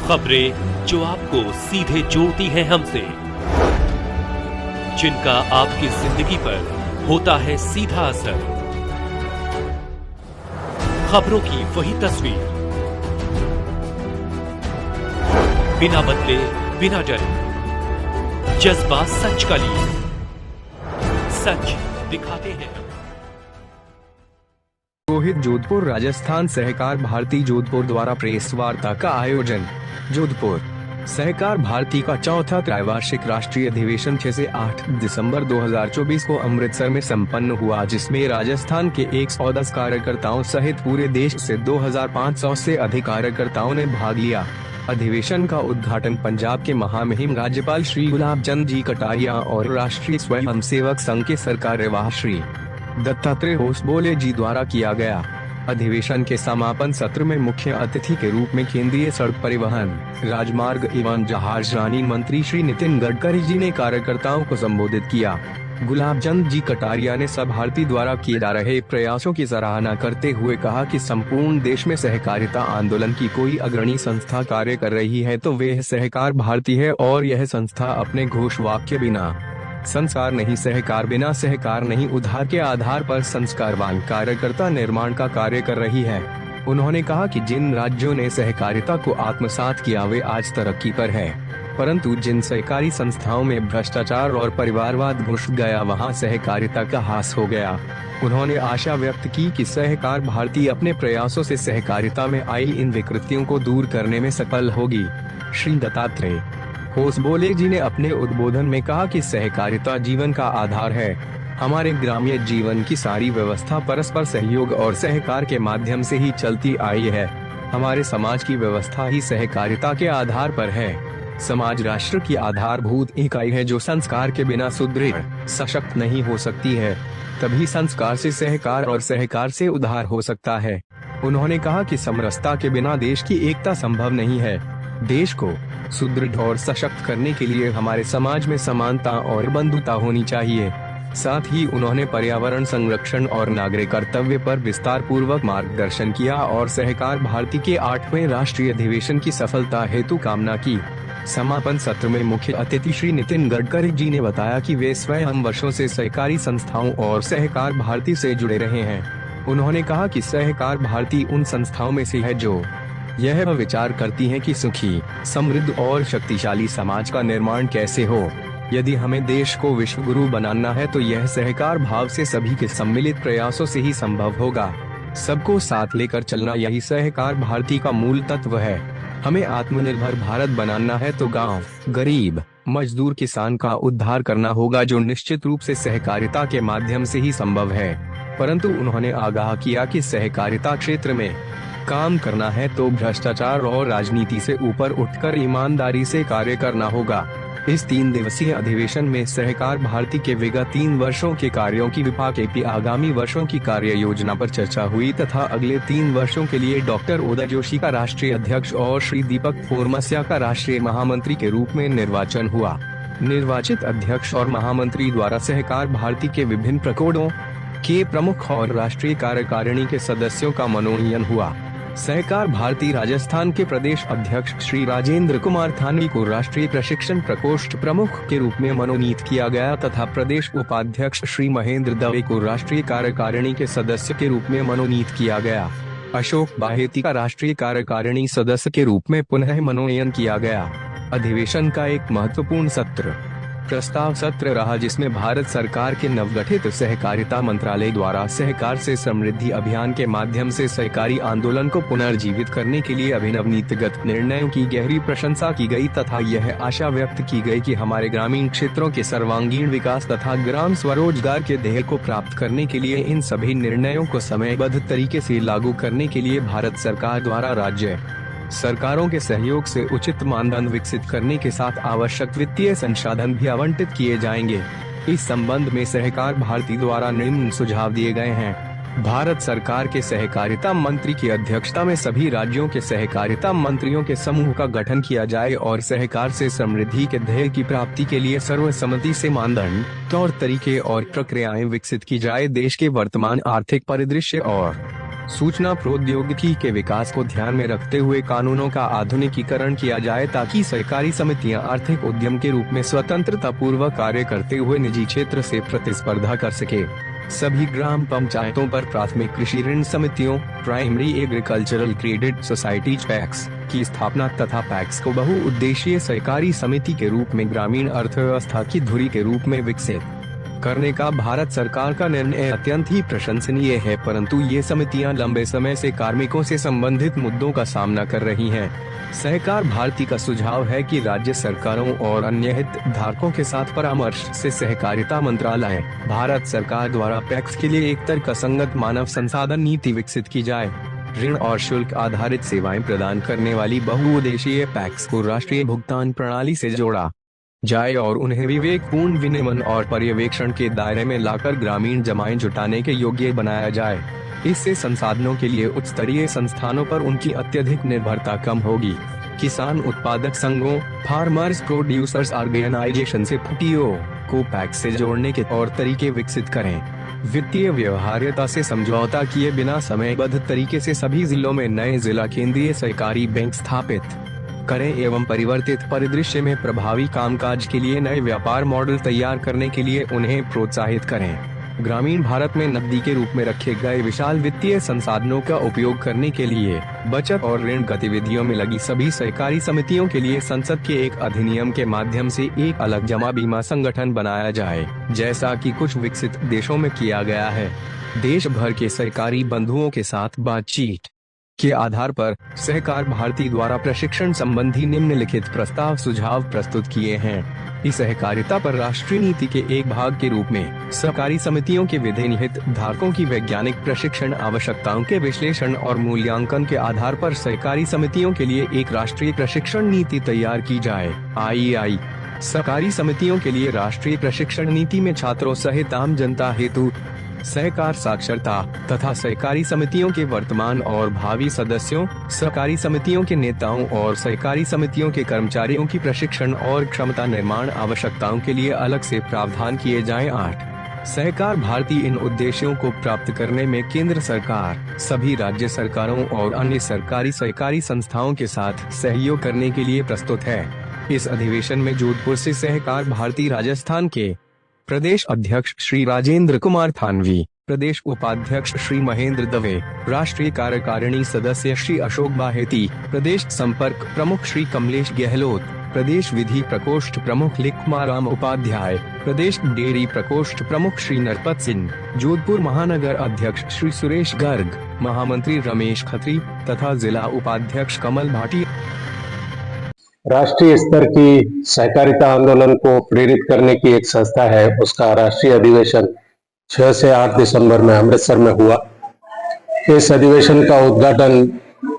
खबरें जो आपको सीधे जोड़ती हैं हमसे, जिनका आपकी जिंदगी पर होता है सीधा असर। खबरों की वही तस्वीर, बिना बदले बिना डरे, जज्बा सच का लिए, सच दिखाते हैं। रोहित जोधपुर राजस्थान सहकार भारती जोधपुर द्वारा प्रेस वार्ता का आयोजन। जोधपुर सहकार भारती का चौथा त्रैवार्षिक राष्ट्रीय अधिवेशन 6 से 8 दिसंबर 2024 को अमृतसर में संपन्न हुआ, जिसमें राजस्थान के 110 कार्यकर्ताओं सहित पूरे देश से 2500 से अधिक कार्यकर्ताओं ने भाग लिया। अधिवेशन का उद्घाटन पंजाब के महामहिम राज्यपाल श्री गुलाब चंद जी कटारिया और राष्ट्रीय स्वयंसेवक संघ के सरकार्यवाह श्री दत्तात्रेय होसबोले जी द्वारा किया गया। अधिवेशन के समापन सत्र में मुख्य अतिथि के रूप में केंद्रीय सड़क परिवहन, राजमार्ग एवं जहाजरानी मंत्री श्री नितिन गडकरी जी ने कार्यकर्ताओं को संबोधित किया। गुलाब चंद जी कटारिया ने सब भारती द्वारा किए जा रहे प्रयासों की सराहना करते हुए कहा कि संपूर्ण देश में सहकारिता आंदोलन की कोई अग्रणी संस्था कार्य कर रही है तो वे सहकार भारती है, और यह संस्था अपने घोष वाक्य बिना संस्कार नहीं सहकार, बिना सहकार नहीं उधार के आधार पर संस्कारवान कार्यकर्ता निर्माण का कार्य कर रही है। उन्होंने कहा कि जिन राज्यों ने सहकारिता को आत्मसात किया वे आज तरक्की पर है, परंतु जिन सहकारी संस्थाओं में भ्रष्टाचार और परिवारवाद घुस गया वहां सहकारिता का ह्रास हो गया। उन्होंने आशा व्यक्त की कि सहकार भारती अपने प्रयासों से सहकारिता में आई इन विकृतियों को दूर करने में सफल होगी। श्री दत्तात्रेय होसबोले जी ने अपने उद्बोधन में कहा कि सहकारिता जीवन का आधार है। हमारे ग्रामीण जीवन की सारी व्यवस्था परस्पर सहयोग और सहकार के माध्यम से ही चलती आई है। हमारे समाज की व्यवस्था ही सहकारिता के आधार पर है। समाज राष्ट्र की आधारभूत इकाई है जो संस्कार के बिना सुदृढ़ सशक्त नहीं हो सकती है। तभी संस्कार से सहकार और सहकार से उद्धार हो सकता है। उन्होंने कहा कि समरसता के बिना देश की एकता संभव नहीं है। देश को सुदृढ़ और सशक्त करने के लिए हमारे समाज में समानता और बंधुता होनी चाहिए। साथ ही उन्होंने पर्यावरण संरक्षण और नागरिक कर्तव्य पर विस्तार पूर्वक मार्गदर्शन किया और सहकार भारती के 8वें राष्ट्रीय अधिवेशन की सफलता हेतु कामना की। समापन सत्र में मुख्य अतिथि श्री नितिन गडकरी जी ने बताया कि वे स्वयं वर्षों से सहकारी संस्थाओं और सहकार भारती से जुड़े रहे हैं। उन्होंने कहा कि सहकार भारती उन संस्थाओं में से है जो यह विचार करती हैं कि सुखी, समृद्ध और शक्तिशाली समाज का निर्माण कैसे हो। यदि हमें देश को विश्व गुरु बनाना है तो यह सहकार भाव से सभी के सम्मिलित प्रयासों से ही संभव होगा। सबको साथ लेकर चलना यही सहकार भारती का मूल तत्व है। हमें आत्मनिर्भर भारत बनाना है तो गांव, गरीब, मजदूर, किसान का उद्धार करना होगा, जो निश्चित रूप से सहकारिता के माध्यम से ही संभव है। परंतु उन्होंने आगाह किया कि सहकारिता क्षेत्र में काम करना है तो भ्रष्टाचार और राजनीति से ऊपर उठकर ईमानदारी से कार्य करना होगा। इस 3 दिवसीय अधिवेशन में सहकार भारती के विगत 3 वर्षों के कार्यों की विभाग के आगामी वर्षों की कार्य योजना पर चर्चा हुई तथा अगले 3 वर्षों के लिए डॉक्टर उदय जोशी का राष्ट्रीय अध्यक्ष और श्री दीपक फोरमसिया का राष्ट्रीय महामंत्री के रूप में निर्वाचन हुआ। निर्वाचित अध्यक्ष और महामंत्री द्वारा सहकार भारती के विभिन्न प्रकोष्ठों के प्रमुख और राष्ट्रीय कार्यकारिणी के सदस्यों का मनोनयन हुआ। सहकार भारती राजस्थान के प्रदेश अध्यक्ष श्री राजेंद्र कुमार थानी को राष्ट्रीय प्रशिक्षण प्रकोष्ठ प्रमुख के रूप में मनोनीत किया गया तथा प्रदेश उपाध्यक्ष श्री महेंद्र दवे को राष्ट्रीय कार्यकारिणी के सदस्य के रूप में मनोनीत किया गया। अशोक बाहेती का राष्ट्रीय कार्यकारिणी सदस्य के रूप में पुनः मनोनयन किया गया। अधिवेशन का एक महत्वपूर्ण सत्र प्रस्ताव सत्र रहा, जिसमें भारत सरकार के नवगठित सहकारिता मंत्रालय द्वारा सहकार से समृद्धि अभियान के माध्यम से सहकारी आंदोलन को पुनर्जीवित करने के लिए अभिनव नीतिगत निर्णयों की गहरी प्रशंसा की गई तथा यह आशा व्यक्त की गई कि हमारे ग्रामीण क्षेत्रों के सर्वांगीण विकास तथा ग्राम स्वरोजगार के ध्येय को प्राप्त करने के लिए इन सभी निर्णयों को समयबद्ध तरीके से लागू करने के लिए भारत सरकार द्वारा राज्य सरकारों के सहयोग से उचित मानदंड विकसित करने के साथ आवश्यक वित्तीय संसाधन भी आवंटित किए जाएंगे। इस संबंध में सहकार भारती द्वारा निम्न सुझाव दिए गए हैं। भारत सरकार के सहकारिता मंत्री की अध्यक्षता में सभी राज्यों के सहकारिता मंत्रियों के समूह का गठन किया जाए और सहकार से समृद्धि के ध्येय की प्राप्ति के लिए सर्वसम्मति से मानदंड, तौर तरीके और प्रक्रियाएं विकसित की जाए। देश के वर्तमान आर्थिक परिदृश्य और सूचना प्रौद्योगिकी के विकास को ध्यान में रखते हुए कानूनों का आधुनिकीकरण किया जाए ताकि सहकारी समितियां आर्थिक उद्यम के रूप में स्वतंत्रता पूर्वक कार्य करते हुए निजी क्षेत्र से प्रतिस्पर्धा कर सके। सभी ग्राम पंचायतों पर प्राथमिक कृषि ऋण समितियों, primary agricultural credit societies PACS की स्थापना तथा पैक्स को बहुउद्देशीय सहकारी समिति के रूप में ग्रामीण अर्थव्यवस्था की धुरी के रूप में विकसित करने का भारत सरकार का निर्णय अत्यंत ही प्रशंसनीय है, परंतु ये समितियां लंबे समय से कार्मिकों से संबंधित मुद्दों का सामना कर रही हैं। सहकार भारती का सुझाव है कि राज्य सरकारों और अन्य हितधारकों के साथ परामर्श से सहकारिता मंत्रालय, भारत सरकार द्वारा पैक्स के लिए एक तर्कसंगत मानव संसाधन नीति विकसित की जाए। ऋण और शुल्क आधारित सेवाएं प्रदान करने वाली बहुउद्देशीय पैक्स को राष्ट्रीय भुगतान प्रणाली से जोड़ा जाए और उन्हें विवेकपूर्ण विनियमन और पर्यवेक्षण के दायरे में लाकर ग्रामीण जमाएं जुटाने के योग्य बनाया जाए। इससे संसाधनों के लिए उच्च स्तरीय संस्थानों पर उनकी अत्यधिक निर्भरता कम होगी। किसान उत्पादक संघों, फार्मर्स प्रोड्यूसर्स ऑर्गेनाइजेशन से FPO को पैक्स से जोड़ने के तौर तरीके विकसित करें। वित्तीय व्यवहार्यता से समझौता किए बिना समयबद्ध तरीके से सभी जिलों में नए जिला केंद्रीय सहकारी बैंक स्थापित करें एवं परिवर्तित परिदृश्य में प्रभावी कामकाज के लिए नए व्यापार मॉडल तैयार करने के लिए उन्हें प्रोत्साहित करें। ग्रामीण भारत में नकदी के रूप में रखे गए विशाल वित्तीय संसाधनों का उपयोग करने के लिए बचत और ऋण गतिविधियों में लगी सभी सहकारी समितियों के लिए संसद के एक अधिनियम के माध्यम से एक अलग जमा बीमा संगठन बनाया जाए, जैसा कि कुछ विकसित देशों में किया गया है। देश भर के सहकारी बंधुओं के साथ बातचीत के आधार पर सहकार भारती द्वारा प्रशिक्षण संबंधी निम्नलिखित प्रस्ताव सुझाव प्रस्तुत किए हैं। इस सहकारिता पर राष्ट्रीय नीति के एक भाग के रूप में सहकारी समितियों के विभिन्न हितधारकों की वैज्ञानिक प्रशिक्षण आवश्यकताओं के विश्लेषण और मूल्यांकन के आधार पर सहकारी समितियों के लिए एक राष्ट्रीय प्रशिक्षण नीति तैयार की जाए। IEI सहकारी समितियों के लिए राष्ट्रीय प्रशिक्षण नीति में छात्रों सहित आम जनता हेतु सहकार साक्षरता तथा सहकारी समितियों के वर्तमान और भावी सदस्यों, सहकारी समितियों के नेताओं और सहकारी समितियों के कर्मचारियों की प्रशिक्षण और क्षमता निर्माण आवश्यकताओं के लिए अलग से प्रावधान किए जाएं। 8 सहकार भारती इन उद्देश्यों को प्राप्त करने में केंद्र सरकार, सभी राज्य सरकारों और अन्य सरकारी सहकारी संस्थाओं के साथ सहयोग करने के लिए प्रस्तुत है। इस अधिवेशन में जोधपुर से सहकार भारती राजस्थान के प्रदेश अध्यक्ष श्री राजेंद्र कुमार थानवी, प्रदेश उपाध्यक्ष श्री महेंद्र दवे, राष्ट्रीय कार्यकारिणी सदस्य श्री अशोक बाहेती, प्रदेश संपर्क प्रमुख श्री कमलेश गहलोत, प्रदेश विधि प्रकोष्ठ प्रमुख लिखमाराम उपाध्याय, प्रदेश डेयरी प्रकोष्ठ प्रमुख श्री नरपत सिंह, जोधपुर महानगर अध्यक्ष श्री सुरेश गर्ग, महामंत्री रमेश खत्री तथा जिला उपाध्यक्ष कमल भाटिया। राष्ट्रीय स्तर की सहकारिता आंदोलन को प्रेरित करने की एक संस्था है, उसका राष्ट्रीय अधिवेशन 6 से 8 दिसंबर में अमृतसर में हुआ। इस अधिवेशन का उद्घाटन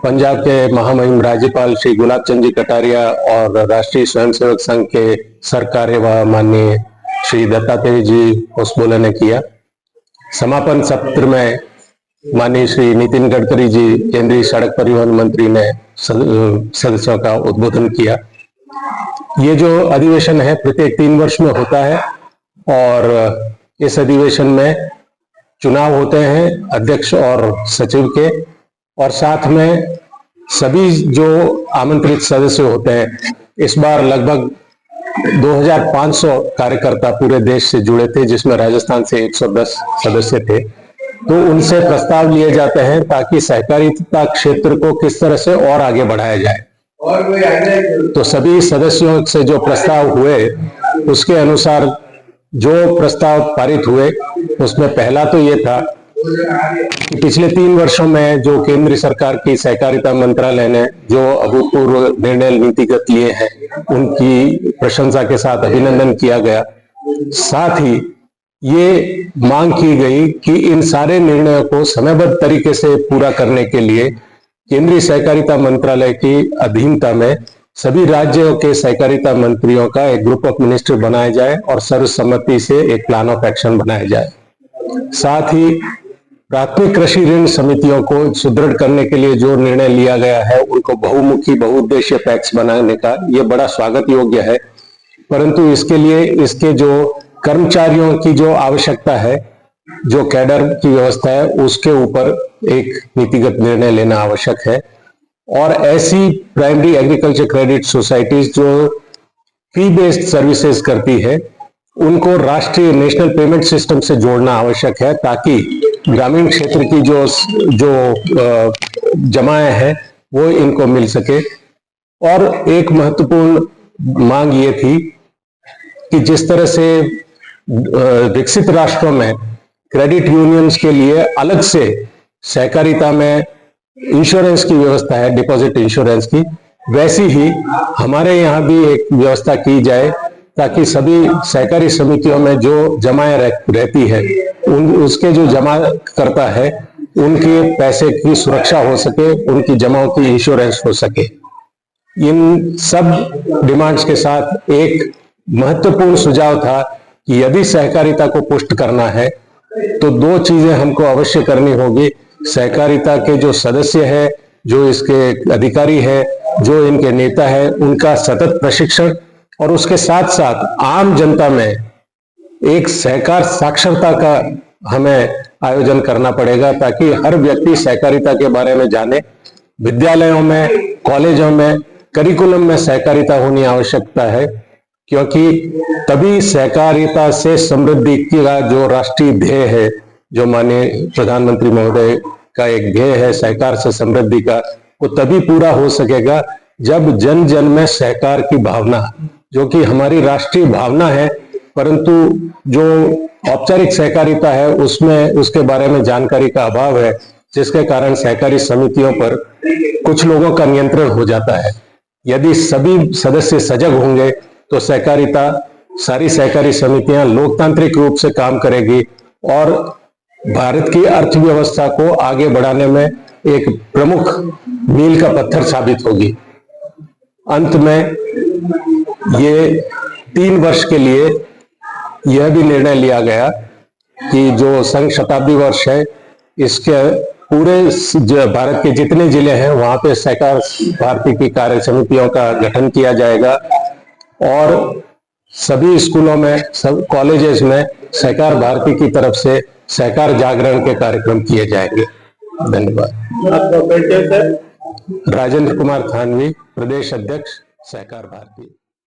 पंजाब के महामहिम राज्यपाल श्री गुलाब चंद जी कटारिया और राष्ट्रीय स्वयंसेवक संघ के सरकार्यवाह माननीय श्री दत्तात्रेय जी होसबोले ने किया। समापन सत्र में माननीय श्री नितिन गडकरी जी, केंद्रीय सड़क परिवहन मंत्री ने सदस्यों का उद्बोधन किया। ये जो अधिवेशन है प्रत्येक 3 वर्ष में होता है और इस अधिवेशन में चुनाव होते हैं अध्यक्ष और सचिव के, और साथ में सभी जो आमंत्रित सदस्य होते हैं। इस बार लगभग 2500 कार्यकर्ता पूरे देश से जुड़े थे, जिसमें राजस्थान से 110 सदस्य थे। तो उनसे प्रस्ताव लिए जाते हैं ताकि सहकारिता क्षेत्र को किस तरह से और आगे बढ़ाया जाए। तो सभी सदस्यों से जो प्रस्ताव हुए उसके अनुसार जो प्रस्ताव पारित हुए उसमें पहला तो ये था कि पिछले 3 वर्षों में जो केंद्र सरकार की सहकारिता मंत्रालय ने जो अभूतपूर्व निर्णय नीतिगत लिए हैं उनकी प्रशंसा के साथ अभिनंदन किया गया। साथ ही ये मांग की गई कि इन सारे निर्णयों को समयबद्ध तरीके से पूरा करने के लिए केंद्रीय सहकारिता मंत्रालय की अधीनता में सभी राज्यों के सहकारिता मंत्रियों का एक ग्रुप ऑफ मिनिस्टर बनाया जाए और सर्वसम्मति से एक प्लान ऑफ एक्शन बनाया जाए। साथ ही प्राथमिक कृषि ऋण समितियों को सुदृढ़ करने के लिए जो निर्णय लिया गया है उनको बहुमुखी बहुउद्देशीय पैक्स बनाने का ये बड़ा स्वागत योग्य है, परंतु इसके लिए इसके जो कर्मचारियों की जो आवश्यकता है जो कैडर की व्यवस्था है उसके ऊपर एक नीतिगत निर्णय लेना आवश्यक है। और ऐसी प्राइमरी एग्रीकल्चर क्रेडिट सोसाइटीज जो फी बेस्ड सर्विसेज करती है उनको राष्ट्रीय नेशनल पेमेंट सिस्टम से जोड़ना आवश्यक है, ताकि ग्रामीण क्षेत्र की जो जमाएं हैं वो इनको मिल सके। और एक महत्वपूर्ण मांग ये थी कि जिस तरह से विकसित राष्ट्रों में क्रेडिट यूनियंस के लिए अलग से सहकारिता में इंश्योरेंस की व्यवस्था है, डिपॉजिट इंश्योरेंस की, वैसी ही हमारे यहाँ भी एक व्यवस्था की जाए, ताकि सभी सहकारी समितियों में जो जमाएं रहती है उसके जो जमा करता है उनके पैसे की सुरक्षा हो सके, उनकी जमाओं की इंश्योरेंस हो सके। इन सब डिमांड्स के साथ एक महत्वपूर्ण सुझाव था कि यदि सहकारिता को पुष्ट करना है तो दो चीजें हमको अवश्य करनी होगी। सहकारिता के जो सदस्य है, जो इसके अधिकारी है, जो इनके नेता है, उनका सतत प्रशिक्षण, और उसके साथ साथ आम जनता में एक सहकार साक्षरता का हमें आयोजन करना पड़ेगा, ताकि हर व्यक्ति सहकारिता के बारे में जाने। विद्यालयों में, कॉलेजों में, करिकुलम में सहकारिता होनी आवश्यकता है, क्योंकि तभी सहकारिता से समृद्धि का जो राष्ट्रीय ध्येय है, जो माननीय प्रधानमंत्री महोदय का एक ध्येय है सहकार से समृद्धि का, वो तभी पूरा हो सकेगा जब जन जन में सहकार की भावना, जो कि हमारी राष्ट्रीय भावना है, परंतु जो औपचारिक सहकारिता है उसमें उसके बारे में जानकारी का अभाव है, जिसके कारण सहकारी समितियों पर कुछ लोगों का नियंत्रण हो जाता है। यदि सभी सदस्य सजग होंगे तो सहकारिता, सारी सहकारी समितियां लोकतांत्रिक रूप से काम करेगी और भारत की अर्थव्यवस्था को आगे बढ़ाने में एक प्रमुख मील का पत्थर साबित होगी। अंत में ये 3 वर्ष के लिए यह भी निर्णय लिया गया कि जो संघ शताब्दी वर्ष है, इसके पूरे भारत के जितने जिले हैं वहां पे सहकार भारती की कार्य समितियों का गठन किया जाएगा और सभी स्कूलों में, सब कॉलेजेस में सहकार भारती की तरफ से सहकार जागरण के कार्यक्रम किए जाएंगे। धन्यवाद। राजेंद्र कुमार थानवी, प्रदेश अध्यक्ष सहकार भारती।